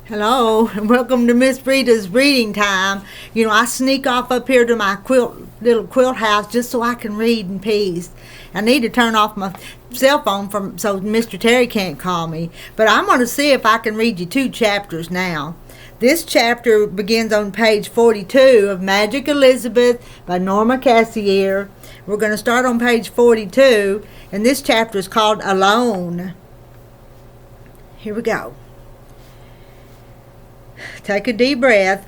Hello, and welcome to Miss Rita's reading time. I sneak off up here to my little quilt house just so I can read in peace. I need to turn off my cell phone so Mr. Terry can't call me. But I'm going to see if I can read you 2 chapters now. This chapter begins on page 42 of Magic Elizabeth by Norma Kassirer. We're going to start on page 42, and this chapter is called Alone. Here we go. Take a deep breath.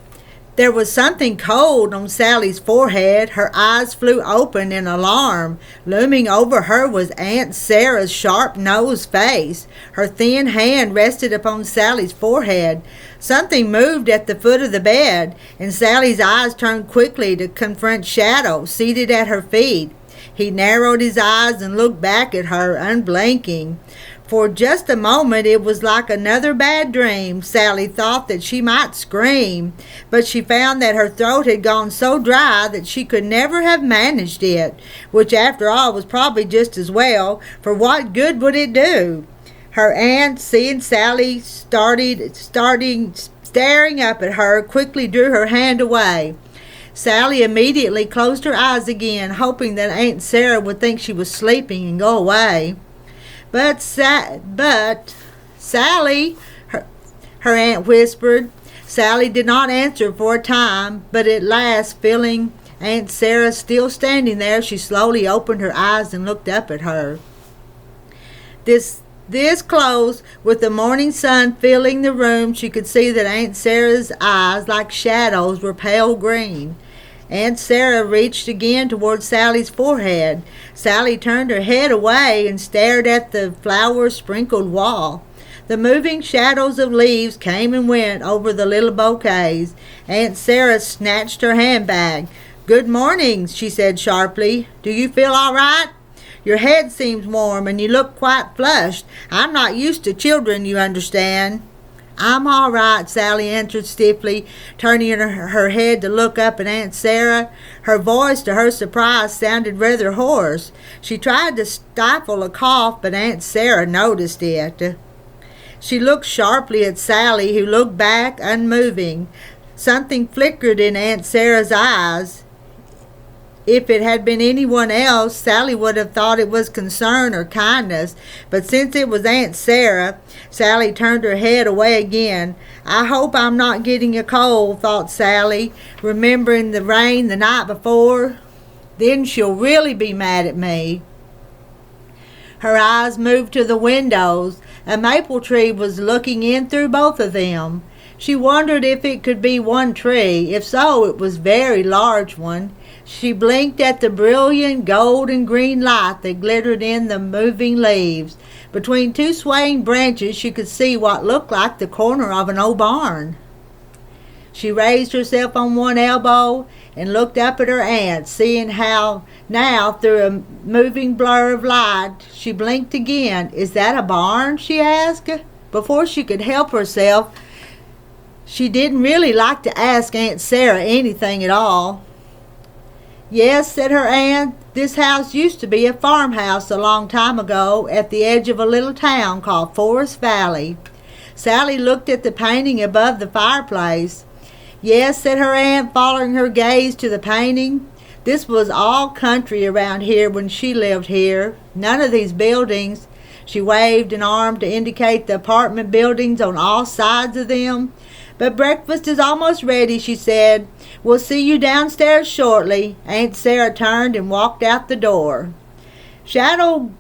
There was something cold on Sally's forehead. Her eyes flew open in alarm. Looming over her was Aunt Sarah's sharp-nosed face. Her thin hand rested upon Sally's forehead. Something moved at the foot of the bed, and Sally's eyes turned quickly to confront Shadow, seated at her feet. He narrowed his eyes and looked back at her, unblinking. For just a moment it was like another bad dream. Sally thought that she might scream, but she found that her throat had gone so dry that she could never have managed it, which after all was probably just as well, for what good would it do? Her aunt, seeing Sally staring up at her, quickly drew her hand away. Sally immediately closed her eyes again, hoping that Aunt Sarah would think she was sleeping and go away. But Sally, her aunt whispered. Sally did not answer for a time, but at last, feeling Aunt Sarah still standing there, she slowly opened her eyes and looked up at her. This close, with the morning sun filling the room, she could see that Aunt Sarah's eyes, like shadows, were pale green. Aunt Sarah reached again toward Sally's forehead. Sally turned her head away and stared at the flower-sprinkled wall. The moving shadows of leaves came and went over the little bouquets. Aunt Sarah snatched her handbag. "Good morning," she said sharply. "Do you feel all right? Your head seems warm and you look quite flushed. I'm not used to children, you understand." "I'm all right," Sally answered stiffly, turning her head to look up at Aunt Sarah. Her voice, to her surprise, sounded rather hoarse. She tried to stifle a cough, but Aunt Sarah noticed it. She looked sharply at Sally, who looked back, unmoving. Something flickered in Aunt Sarah's eyes. If it had been anyone else, Sally would have thought it was concern or kindness, but since it was Aunt Sarah, Sally turned her head away again. "I hope I'm not getting a cold," thought Sally, remembering the rain the night before. "Then she'll really be mad at me." Her eyes moved to the windows. A maple tree was looking in through both of them. She wondered if it could be one tree. If so, it was a very large one. She blinked at the brilliant gold and green light that glittered in the moving leaves. Between 2 swaying branches she could see what looked like the corner of an old barn. She raised herself on one elbow and looked up at her aunt, seeing how now, through a moving blur of light, she blinked again. "Is that a barn?" she asked. Before she could help herself, she didn't really like to ask Aunt Sarah anything at all. "Yes," said her aunt, "this house used to be a farmhouse a long time ago at the edge of a little town called Forest Valley." Sally looked at the painting above the fireplace. "Yes," said her aunt, following her gaze to the painting. "This was all country around here when she lived here. None of these buildings." She waved an arm to indicate the apartment buildings on all sides of them. "But breakfast is almost ready," she said. "We'll see you downstairs shortly." Aunt Sarah turned and walked out the door. Shadow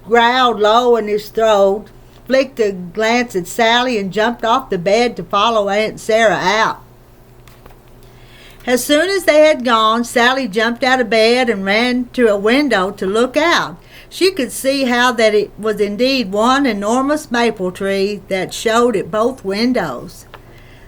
growled low in his throat, flicked a glance at Sally, and jumped off the bed to follow Aunt Sarah out. As soon as they had gone, Sally jumped out of bed and ran to a window to look out. She could see how that it was indeed one enormous maple tree that showed at both windows.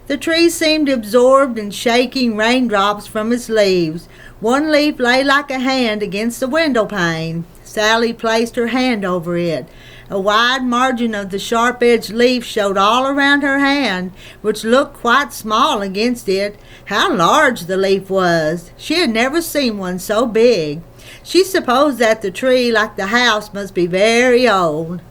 The tree seemed absorbed in shaking raindrops from its leaves. One leaf lay like a hand against the window pane. Sally placed her hand over it. A wide margin of the sharp-edged leaf showed all around her hand, which looked quite small against it. How large the leaf was! She had never seen one so big. She supposed that the tree, like the house, must be very old.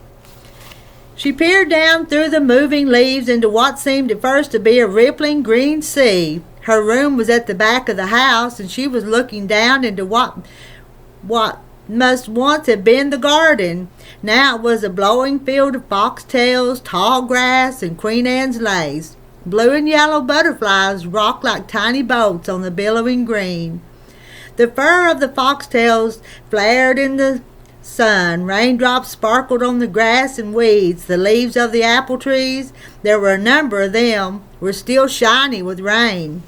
She peered down through the moving leaves into what seemed at first to be a rippling green sea. Her room was at the back of the house, and she was looking down into what must once have been the garden. Now it was a blowing field of foxtails, tall grass, and Queen Anne's lace. Blue and yellow butterflies rocked like tiny boats on the billowing green. The fur of the foxtails flared in the sun. Raindrops sparkled on the grass and weeds. The leaves of the apple trees, there were a number of them, were still shiny with rain.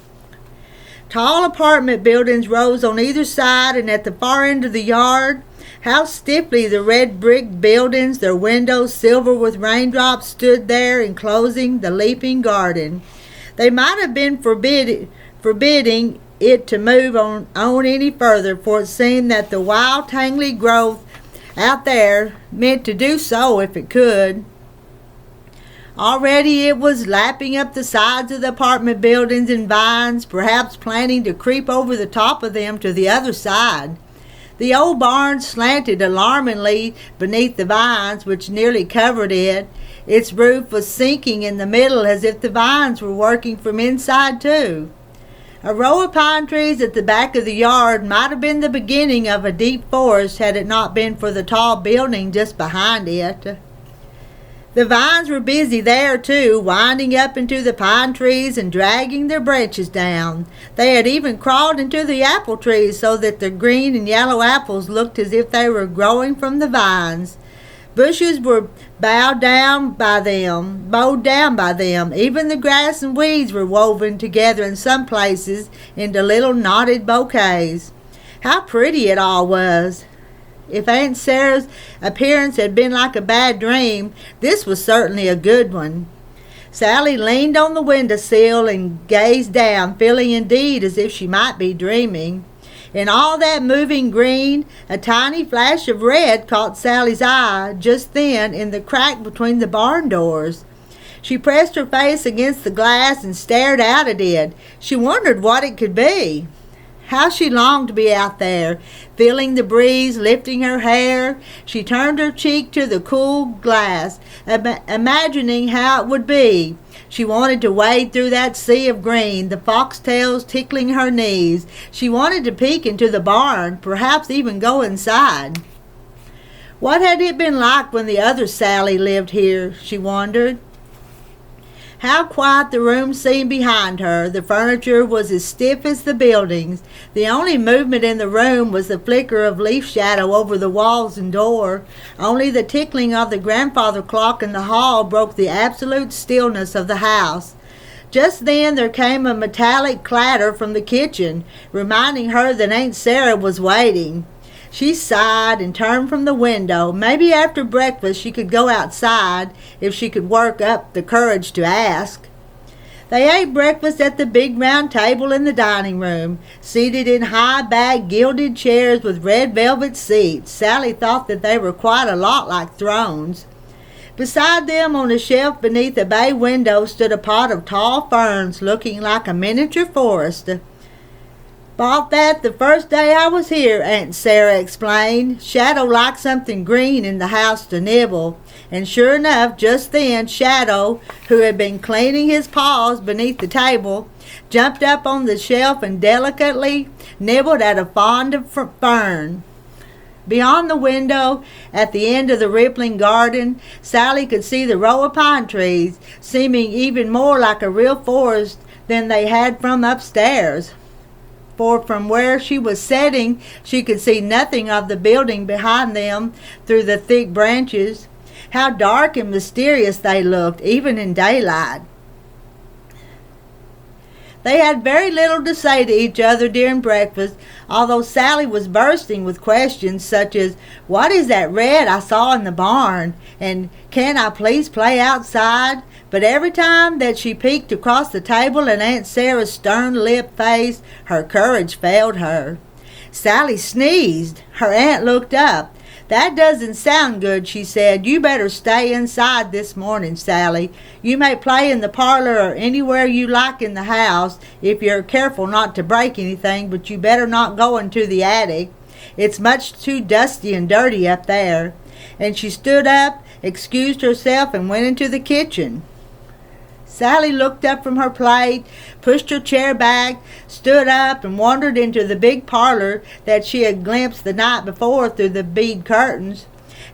Tall apartment buildings rose on either side, and at the far end of the yard, how stiffly the red brick buildings, their windows silver with raindrops, stood there enclosing the leaping garden. They might have been forbidding it to move on any further, for it seemed that the wild, tangly growth out there meant to do so if it could. Already it was lapping up the sides of the apartment buildings in vines, perhaps planning to creep over the top of them to the other side. The old barn slanted alarmingly beneath the vines, which nearly covered it. Its roof was sinking in the middle as if the vines were working from inside too. A row of pine trees at the back of the yard might have been the beginning of a deep forest had it not been for the tall building just behind it. The vines were busy there, too, winding up into the pine trees and dragging their branches down. They had even crawled into the apple trees so that the green and yellow apples looked as if they were growing from the vines. Bushes were bowed down by them. Even the grass and weeds were woven together in some places into little knotted bouquets. How pretty it all was! If Aunt Sarah's appearance had been like a bad dream, this was certainly a good one. Sally leaned on the windowsill and gazed down, feeling indeed as if she might be dreaming. In all that moving green, a tiny flash of red caught Sally's eye just then in the crack between the barn doors. She pressed her face against the glass and stared out at it. She wondered what it could be. How she longed to be out there, feeling the breeze lifting her hair. She turned her cheek to the cool glass, imagining how it would be. She wanted to wade through that sea of green, the foxtails tickling her knees. She wanted to peek into the barn, perhaps even go inside. What had it been like when the other Sally lived here, she wondered. How quiet the room seemed behind her. The furniture was as stiff as the buildings. The only movement in the room was the flicker of leaf shadow over the walls and door. Only the tickling of the grandfather clock in the hall broke the absolute stillness of the house. Just then there came a metallic clatter from the kitchen, reminding her that Aunt Sarah was waiting. She sighed and turned from the window. Maybe after breakfast she could go outside if she could work up the courage to ask. They ate breakfast at the big round table in the dining room, seated in high-backed gilded chairs with red velvet seats. Sally thought that they were quite a lot like thrones. Beside them on a shelf beneath a bay window stood a pot of tall ferns looking like a miniature forest. "Bought that the first day I was here," Aunt Sarah explained. "Shadow liked something green in the house to nibble." And sure enough, just then, Shadow, who had been cleaning his paws beneath the table, jumped up on the shelf and delicately nibbled at a frond of fern. Beyond the window, at the end of the rippling garden, Sally could see the row of pine trees, seeming even more like a real forest than they had from upstairs. For from where she was sitting, she could see nothing of the building behind them through the thick branches. How dark and mysterious they looked, even in daylight. They had very little to say to each other during breakfast, although Sally was bursting with questions such as, "What is that red I saw in the barn?" and "Can I please play outside?" But every time that she peeked across the table in Aunt Sarah's stern-lipped face, her courage failed her. Sally sneezed. Her aunt looked up. "That doesn't sound good," she said. "You better stay inside this morning, Sally. You may play in the parlor or anywhere you like in the house if you're careful not to break anything, but you better not go into the attic. It's much too dusty and dirty up there." And she stood up excused herself, and went into the kitchen. Sally looked up from her plate, pushed her chair back, stood up, and wandered into the big parlor that she had glimpsed the night before through the bead curtains.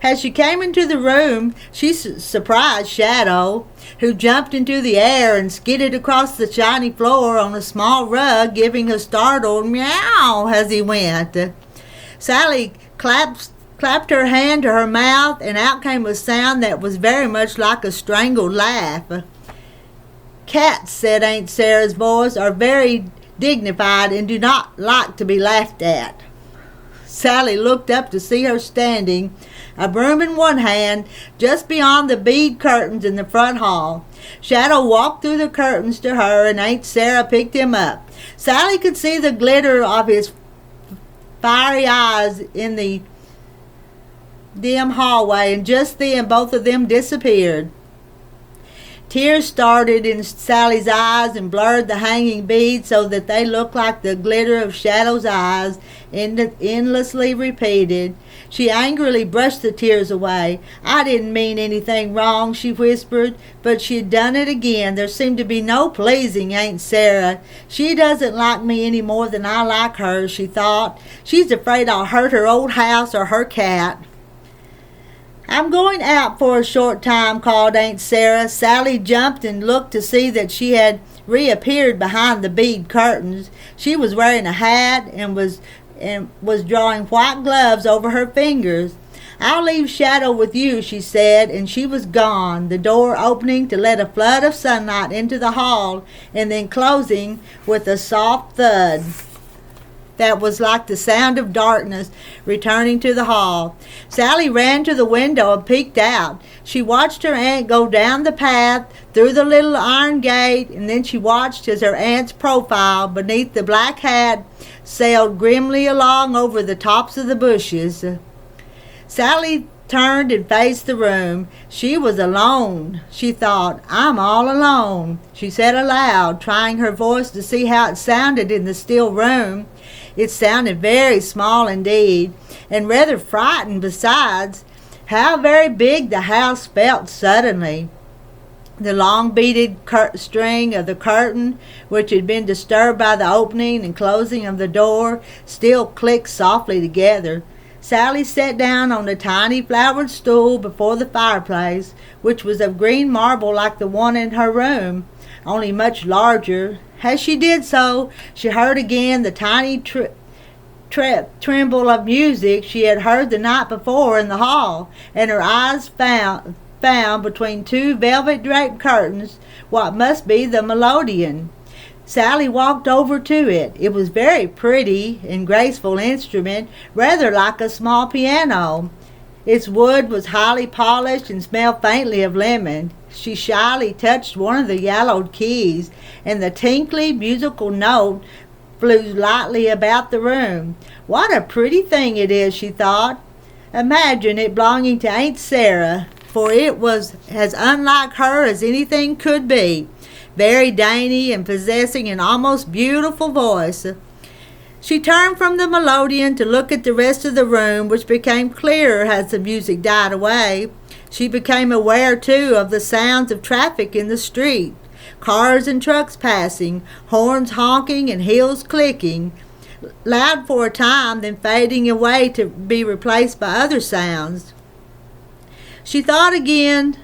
As she came into the room, she surprised Shadow, who jumped into the air and skidded across the shiny floor on a small rug, giving a startled meow as he went. Sally clapped her hand to her mouth, and out came a sound that was very much like a strangled laugh. "Cats," said Aunt Sarah's voice, "are very dignified and do not like to be laughed at." Sally looked up to see her standing, a broom in one hand, just beyond the bead curtains in the front hall. Shadow walked through the curtains to her, and Aunt Sarah picked him up. Sally could see the glitter of his fiery eyes in the dim hallway, and just then both of them disappeared. Tears started in Sally's eyes and blurred the hanging beads so that they looked like the glitter of Shadow's eyes, endlessly repeated. She angrily brushed the tears away. "I didn't mean anything wrong," she whispered, but she had done it again. There seemed to be no pleasing Aunt Sarah. "She doesn't like me any more than I like her," she thought. "She's afraid I'll hurt her old house or her cat." "I'm going out for a short time," called Aunt Sarah. Sally jumped and looked to see that she had reappeared behind the bead curtains. She was wearing a hat and was drawing white gloves over her fingers. "I'll leave Shadow with you," she said, and she was gone, the door opening to let a flood of sunlight into the hall and then closing with a soft thud that was like the sound of darkness returning to the hall. Sally ran to the window and peeked out. She watched her aunt go down the path through the little iron gate, and then she watched as her aunt's profile beneath the black hat sailed grimly along over the tops of the bushes. Sally turned and faced the room. She was alone, she thought. "I'm all alone," she said aloud, trying her voice to see how it sounded in the still room. It sounded very small indeed, and rather frightened besides. How very big the house felt suddenly. The long beaded string of the curtain, which had been disturbed by the opening and closing of the door, still clicked softly together. Sally sat down on a tiny flowered stool before the fireplace, which was of green marble like the one in her room, only much larger. As she did so, she heard again the tiny tremble of music she had heard the night before in the hall, and her eyes found between two velvet-draped curtains what must be the melodeon. Sally walked over to it. It was a very pretty and graceful instrument, rather like a small piano. Its wood was highly polished and smelled faintly of lemon. She shyly touched one of the yellowed keys, and the tinkly, musical note flew lightly about the room. "What a pretty thing it is," she thought. Imagine it belonging to Aunt Sarah, for it was as unlike her as anything could be, very dainty and possessing an almost beautiful voice. She turned from the melodeon to look at the rest of the room, which became clearer as the music died away. She became aware, too, of the sounds of traffic in the street, cars and trucks passing, horns honking and heels clicking, loud for a time, then fading away to be replaced by other sounds. She thought again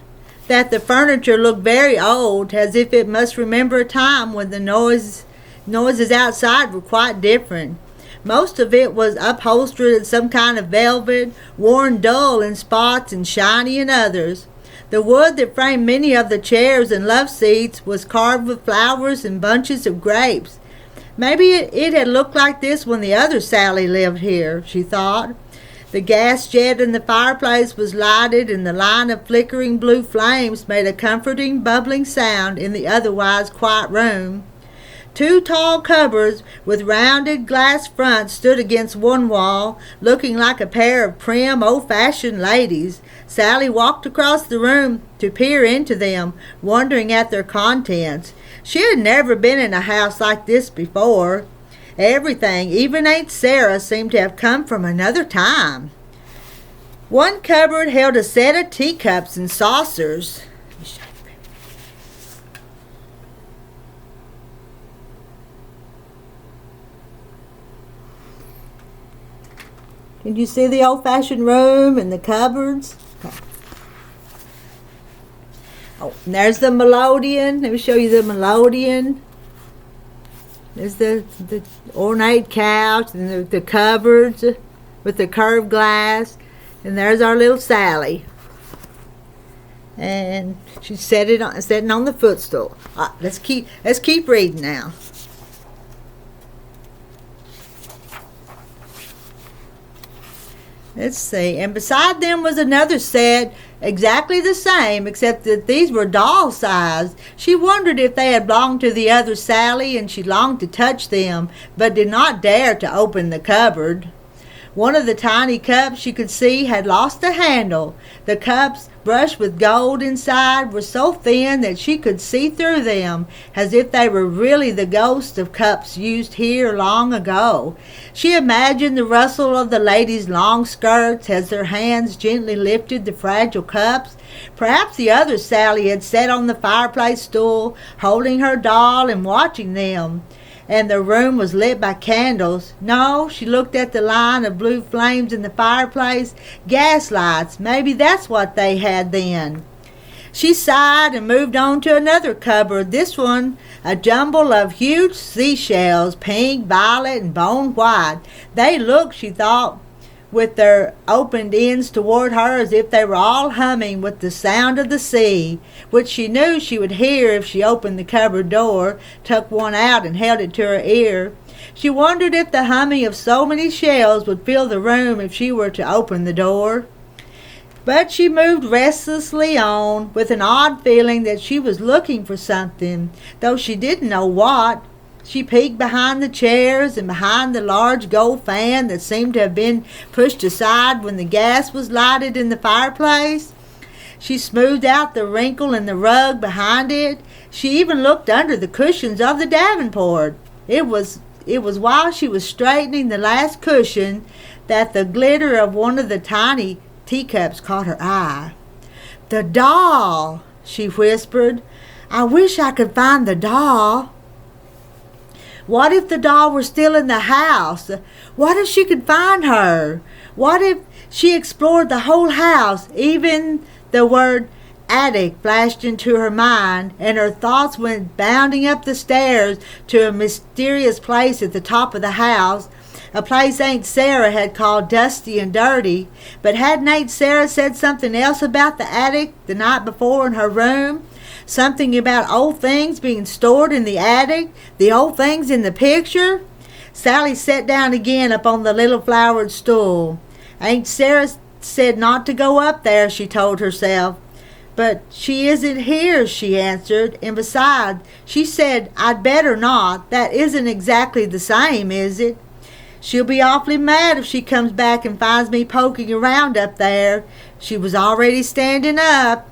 that the furniture looked very old, as if it must remember a time when the noises outside were quite different. Most of it was upholstered in some kind of velvet, worn dull in spots and shiny in others. The wood that framed many of the chairs and love seats was carved with flowers and bunches of grapes. Maybe it had looked like this when the other Sally lived here, she thought. The gas jet in the fireplace was lighted, and the line of flickering blue flames made a comforting, bubbling sound in the otherwise quiet room. Two tall cupboards with rounded glass fronts stood against one wall, looking like a pair of prim, old-fashioned ladies. Sally walked across the room to peer into them, wondering at their contents. She had never been in a house like this before. Everything, even Aunt Sarah, seemed to have come from another time. One cupboard held a set of teacups and saucers. Can you see the old-fashioned room and the cupboards? Okay. Oh, and there's the melodeon. Let me show you the melodeon. There's the ornate couch and the cupboards with the curved glass. And there's our little Sally. And she's sitting on the footstool. Let's keep reading now. Let's see. And beside them was another set, exactly the same, except that these were doll sized. She wondered if they had belonged to the other Sally, and she longed to touch them, but did not dare to open the cupboard. One of the tiny cups she could see had lost the handle. The cups, brushed with gold inside, were so thin that she could see through them, as if they were really the ghosts of cups used here long ago. She imagined the rustle of the ladies' long skirts as their hands gently lifted the fragile cups. Perhaps the other Sally had sat on the fireplace stool, holding her doll and watching them. And the room was lit by candles. No, she looked at the line of blue flames in the fireplace. Gas lights. Maybe that's what they had then. She sighed and moved on to another cupboard. This one, a jumble of huge seashells, pink, violet, and bone white. They looked, she thought, with their opened ends toward her as if they were all humming with the sound of the sea, which she knew she would hear if she opened the cupboard door, took one out, and held it to her ear. She wondered if the humming of so many shells would fill the room if she were to open the door. But she moved restlessly on, with an odd feeling that she was looking for something, though she didn't know what. She peeked behind the chairs and behind the large gold fan that seemed to have been pushed aside when the gas was lighted in the fireplace. She smoothed out the wrinkle in the rug behind it. She even looked under the cushions of the davenport. It was while she was straightening the last cushion that the glitter of one of the tiny teacups caught her eye. "The doll," she whispered. "I wish I could find the doll." What if the doll were still in the house? What if she could find her? What if she explored the whole house? Even the word attic flashed into her mind, and her thoughts went bounding up the stairs to a mysterious place at the top of the house, a place Aunt Sarah had called dusty and dirty. But hadn't Aunt Sarah said something else about the attic the night before in her room? Something about old things being stored in the attic, the old things in the picture? Sally sat down again upon the little flowered stool. Aunt Sarah said not to go up there, she told herself. But she isn't here, she answered, and besides, she said I'd better not. That isn't exactly the same, is it? She'll be awfully mad if she comes back and finds me poking around up there. She was already standing up.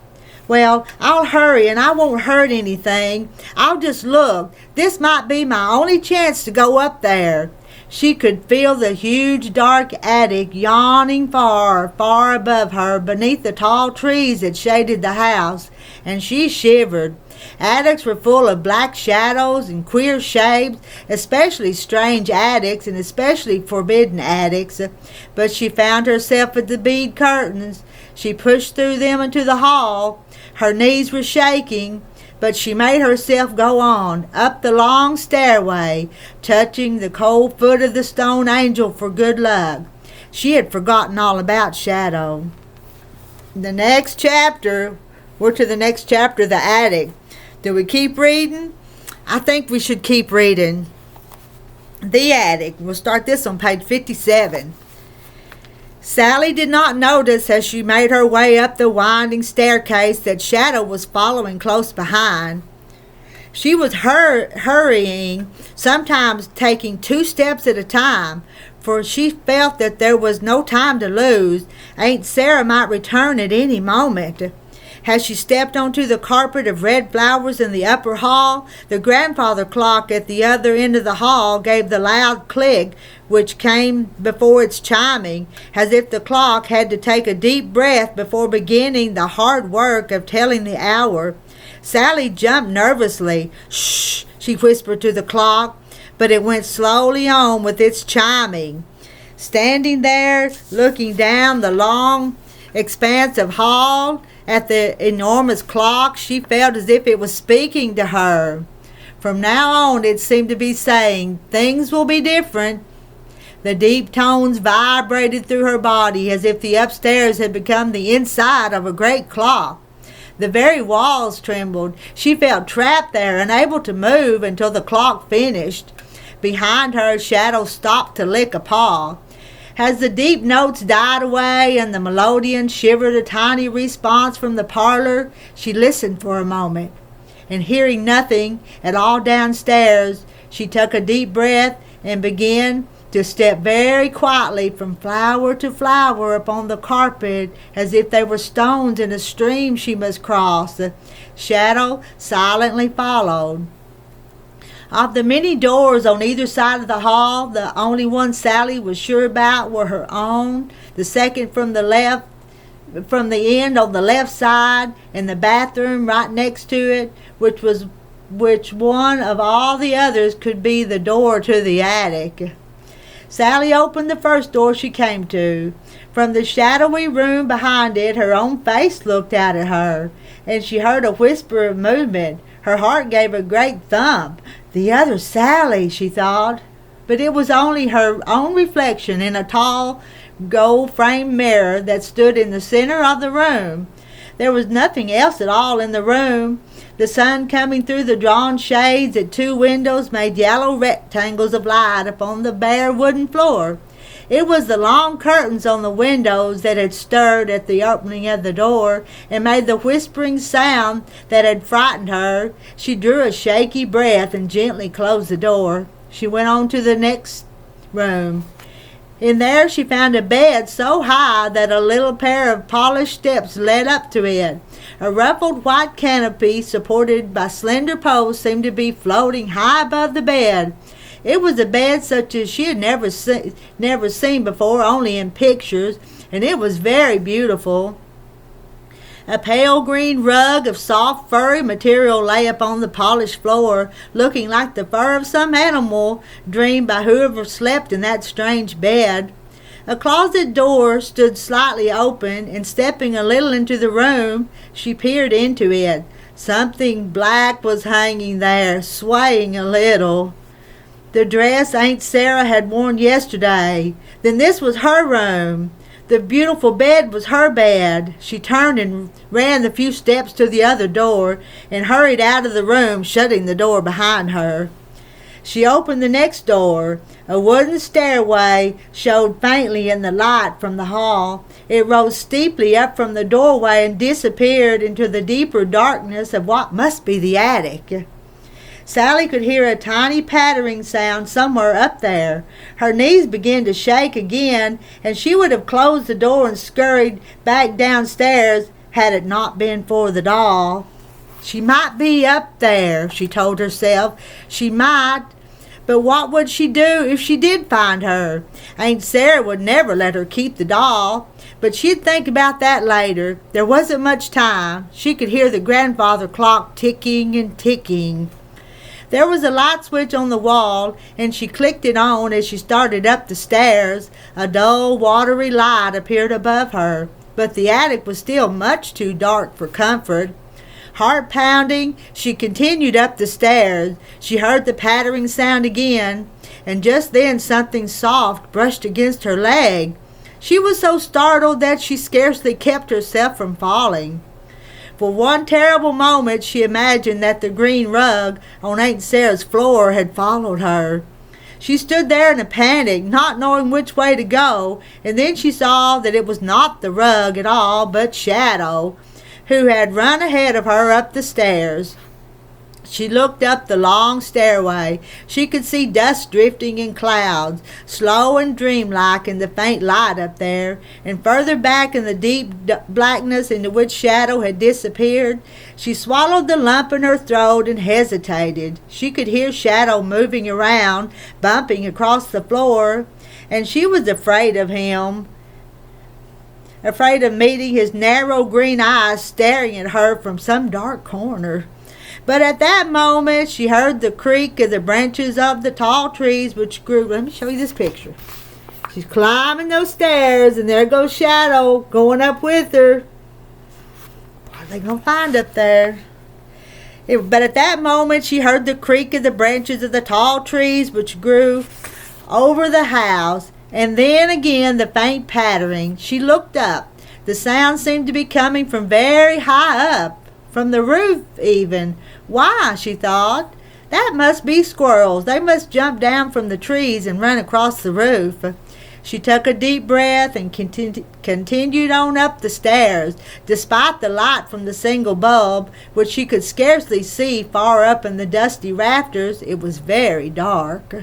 Well, I'll hurry and I won't hurt anything. I'll just look. This might be my only chance to go up there. She could feel the huge dark attic yawning far, far above her beneath the tall trees that shaded the house, and she shivered. Attics were full of black shadows and queer shapes, especially strange attics and especially forbidden attics. But she found herself at the bead curtains. She pushed through them into the hall. Her knees were shaking, but she made herself go on, up the long stairway, touching the cold foot of the stone angel for good luck. She had forgotten all about Shadow. The next chapter, we're to the next chapter, the attic. Do we keep reading? I think we should keep reading. The attic. We'll start this on page 57. Sally did not notice as she made her way up the winding staircase that Shadow was following close behind. She was hurrying, sometimes taking 2 steps at a time, for she felt that there was no time to lose. Aunt Sarah might return at any moment. As she stepped onto the carpet of red flowers in the upper hall, the grandfather clock at the other end of the hall gave the loud click which came before its chiming, as if the clock had to take a deep breath before beginning the hard work of telling the hour. Sally jumped nervously. "Shh," she whispered to the clock, but it went slowly on with its chiming. Standing there, looking down the long expanse of hall at the enormous clock, she felt as if it was speaking to her. From now on, it seemed to be saying, "Things will be different." The deep tones vibrated through her body as if the upstairs had become the inside of a great clock. The very walls trembled. She felt trapped there, unable to move until the clock finished. Behind her, Shadow stopped to lick a paw. As the deep notes died away and the melodeon shivered a tiny response from the parlor, she listened for a moment, and hearing nothing at all downstairs, she took a deep breath and began to step very quietly from flower to flower upon the carpet, as if they were stones in a stream she must cross. The Shadow silently followed. Of the many doors on either side of the hall, the only one Sally was sure about were her own, the second from the end on the left side, and the bathroom right next to it, which one of all the others could be the door to the attic. Sally opened the first door she came to. From the shadowy room behind it, her own face looked out at her, and she heard a whisper of movement. Her heart gave a great thump. The other Sally, she thought, but it was only her own reflection in a tall gold-framed mirror that stood in the center of the room. There was nothing else at all in the room. The sun coming through the drawn shades at two windows made yellow rectangles of light upon the bare wooden floor. It was the long curtains on the windows that had stirred at the opening of the door and made the whispering sound that had frightened her. She drew a shaky breath and gently closed the door. She went on to the next room. In there she found a bed so high that a little pair of polished steps led up to it. A ruffled white canopy supported by slender posts seemed to be floating high above the bed. It was a bed such as she had never seen before, only in pictures, and it was very beautiful. A pale green rug of soft, furry material lay upon the polished floor, looking like the fur of some animal dreamed by whoever slept in that strange bed. A closet door stood slightly open, and stepping a little into the room, she peered into it. Something black was hanging there, swaying a little. The dress Aunt Sarah had worn yesterday. Then this was her room. The beautiful bed was her bed. She turned and ran the few steps to the other door and hurried out of the room, shutting the door behind her. She opened the next door. A wooden stairway showed faintly in the light from the hall. It rose steeply up from the doorway and disappeared into the deeper darkness of what must be the attic. Sally could hear a tiny pattering sound somewhere up there. Her knees began to shake again, and she would have closed the door and scurried back downstairs had it not been for the doll. She might be up there, she told herself. She might. But what would she do if she did find her? Aunt Sarah would never let her keep the doll. But she'd think about that later. There wasn't much time. She could hear the grandfather clock ticking and ticking. There was a light switch on the wall, and she clicked it on as she started up the stairs. A dull, watery light appeared above her, but the attic was still much too dark for comfort. Heart pounding, she continued up the stairs. She heard the pattering sound again, and just then something soft brushed against her leg. She was so startled that she scarcely kept herself from falling. For one terrible moment she imagined that the green rug on Aunt Sarah's floor had followed her. She stood there in a panic, not knowing which way to go, and then she saw that it was not the rug at all, but Shadow, who had run ahead of her up the stairs. She looked up the long stairway. She could see dust drifting in clouds, slow and dreamlike in the faint light up there, and further back in the deep blackness into which shadow had disappeared. She swallowed the lump in her throat and hesitated. She could hear Shadow moving around, bumping across the floor, and she was afraid of him, afraid of meeting his narrow green eyes staring at her from some dark corner. But at that moment, she heard the creak of the branches of the tall trees which grew. Let me show you this picture. She's climbing those stairs, and there goes Shadow going up with her. What are they going to find up there? But at that moment, she heard the creak of the branches of the tall trees which grew over the house, and then again the faint pattering. She looked up. The sound seemed to be coming from very high up, from the roof even. Why, she thought, that must be squirrels. They must jump down from the trees and run across the roof. She took a deep breath and continued on up the stairs. Despite the light from the single bulb, which she could scarcely see far up in the dusty rafters, it was very dark.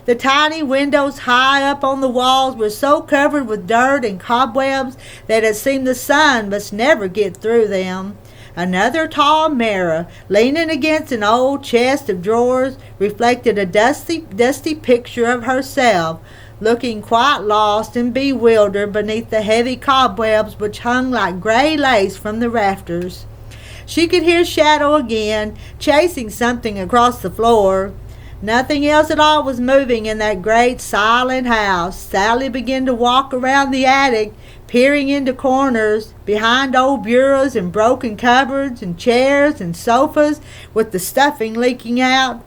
The tiny windows high up on the walls were so covered with dirt and cobwebs that it seemed the sun must never get through them. Another tall mirror, leaning against an old chest of drawers, reflected a dusty picture of herself, looking quite lost and bewildered beneath the heavy cobwebs which hung like gray lace from the rafters. She could hear Shadow again, chasing something across the floor. Nothing else at all was moving in that great silent house. Sally began to walk around the attic, peering into corners, behind old bureaus and broken cupboards and chairs and sofas with the stuffing leaking out.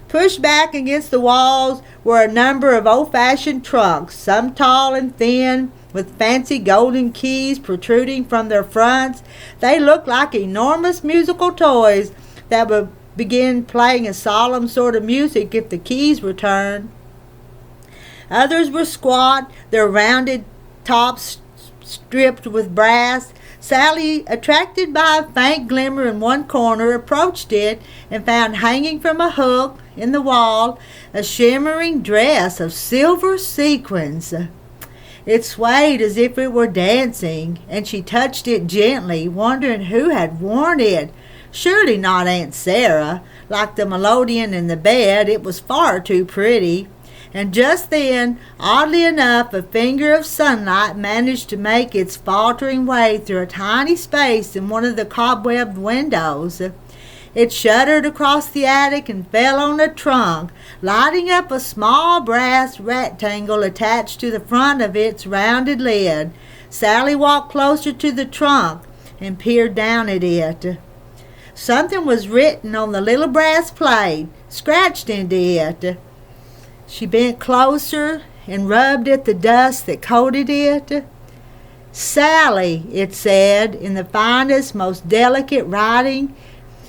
Pushed back against the walls were a number of old-fashioned trunks, some tall and thin, with fancy golden keys protruding from their fronts. They looked like enormous musical toys that would begin playing a solemn sort of music if the keys were turned. Others were squat, their rounded tops stripped with brass. Sally, attracted by a faint glimmer in one corner, approached it and found hanging from a hook in the wall a shimmering dress of silver sequins. It swayed as if it were dancing, and she touched it gently, wondering who had worn it. Surely not Aunt Sarah. Like the melodeon in the bed, it was far too pretty. And just then, oddly enough, a finger of sunlight managed to make its faltering way through a tiny space in one of the cobwebbed windows. It shuddered across the attic and fell on a trunk, lighting up a small brass rectangle attached to the front of its rounded lid. Sally walked closer to the trunk and peered down at it. Something was written on the little brass plate, scratched into it. She bent closer and rubbed at the dust that coated it. Sally, it said, in the finest, most delicate writing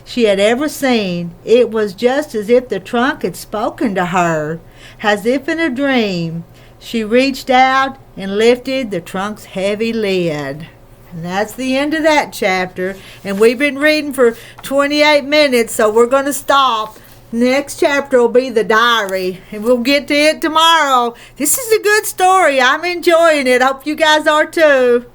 she had ever seen. It was just as if the trunk had spoken to her, as if in a dream. She reached out and lifted the trunk's heavy lid. And that's the end of that chapter. And we've been reading for 28 minutes, so we're going to stop. Next chapter will be the diary, and we'll get to it tomorrow. This is a good story. I'm enjoying it. Hope you guys are too.